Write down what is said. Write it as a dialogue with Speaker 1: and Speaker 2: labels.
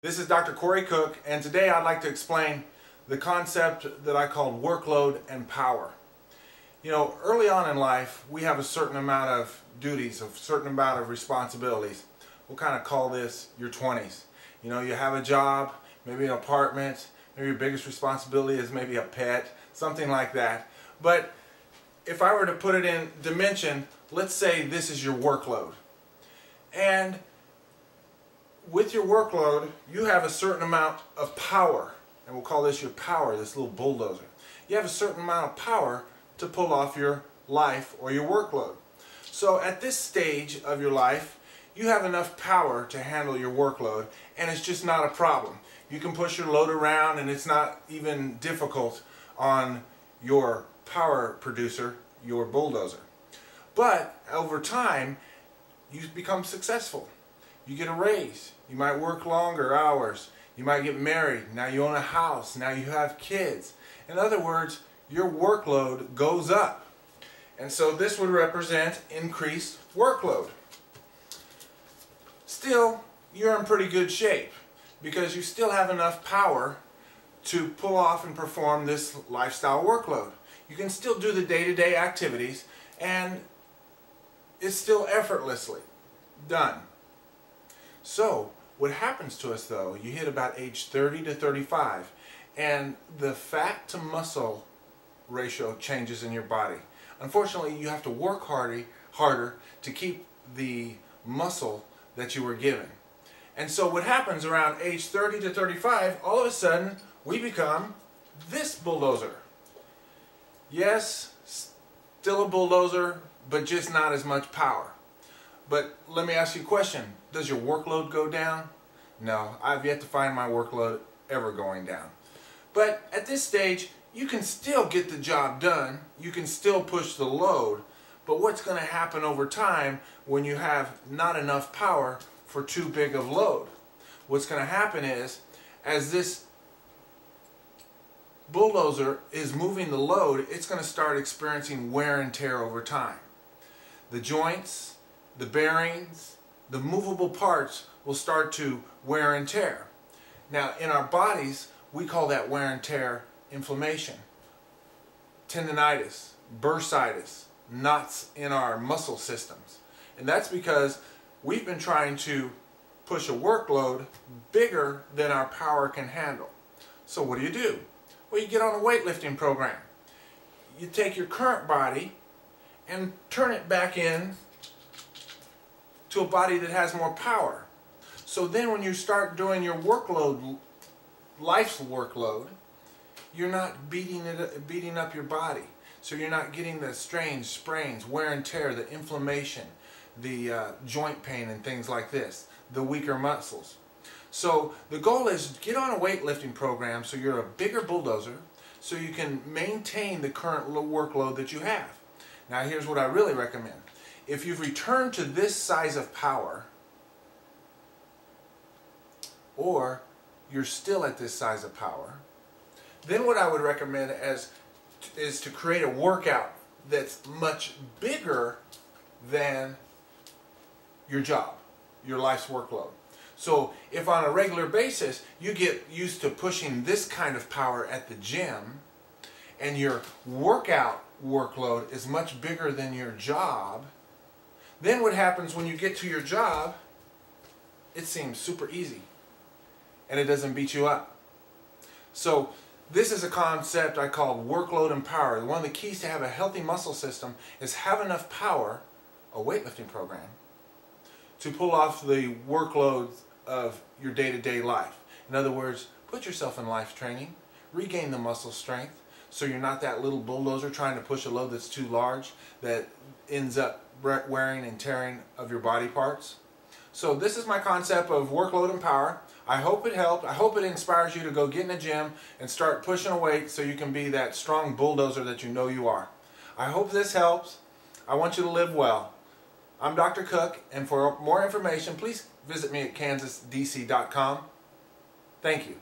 Speaker 1: This is Dr. Corey Cook, and today I'd like to explain the concept that I call workload and power. You know, early on in life, we have a certain amount of duties, a certain amount of responsibilities. We'll kind of call this your 20s. You know, you have a job, maybe an apartment, maybe your biggest responsibility is maybe a pet, something like that. But if I were to put it in dimension, let's say this is your workload. And with your workload, you have a certain amount of power, and we'll call this your power, this little bulldozer. You have a certain amount of power to pull off your life or your workload. So at this stage of your life, you have enough power to handle your workload, and it's just not a problem. You can push your load around, and it's not even difficult on your power producer, your bulldozer. But over time, you become successful. You get a raise. You might work longer hours. You might get married. Now you own a house. Now you have kids. In other words, your workload goes up. And so this would represent increased workload. Still, you're in pretty good shape because you still have enough power to pull off and perform this lifestyle workload. You can still do the day-to-day activities, and it's still effortlessly done. So what happens to us though, you hit about age 30 to 35 and the fat to muscle ratio changes in your body. Unfortunately, you have to work harder to keep the muscle that you were given. And so what happens around age 30 to 35, all of a sudden we become this bulldozer. Yes, still a bulldozer, but just not as much power. But let me ask you a question. Does your workload go down? No, I've yet to find my workload ever going down. But at this stage, you can still get the job done. You can still push the load. But what's going to happen over time when you have not enough power for too big of load? What's going to happen is, as this bulldozer is moving the load, it's going to start experiencing wear and tear over time. The joints, the bearings, the movable parts will start to wear and tear. Now in our bodies, we call that wear and tear inflammation, tendinitis, bursitis, knots in our muscle systems. And that's because we've been trying to push a workload bigger than our power can handle. So what do? Well, you get on a weightlifting program. You take your current body and turn it back in to a body that has more power. So then when you start doing your workload, life's workload, you're not beating up your body. So you're not getting the strains, sprains, wear and tear, the inflammation, the joint pain and things like this, the weaker muscles. So the goal is get on a weightlifting program so you're a bigger bulldozer so you can maintain the current workload that you have. Now here's what I really recommend. If you've returned to this size of power, or you're still at this size of power, then what I would recommend is to create a workout that's much bigger than your job, your life's workload. So if on a regular basis you get used to pushing this kind of power at the gym, and your workout workload is much bigger than your job, then what happens when you get to your job, it seems super easy and it doesn't beat you up. So this is a concept I call workload and power. One of the keys to have a healthy muscle system is have enough power, a weightlifting program, to pull off the workloads of your day-to-day life. In other words, put yourself in life training, regain the muscle strength, so you're not that little bulldozer trying to push a load that's too large that ends up wearing and tearing of your body parts. So this is my concept of workload and power. I hope it helped. I hope it inspires you to go get in the gym and start pushing a weight so you can be that strong bulldozer that you know you are. I hope this helps. I want you to live well. I'm Dr. Cook, and for more information, please visit me at kansasdc.com. Thank you.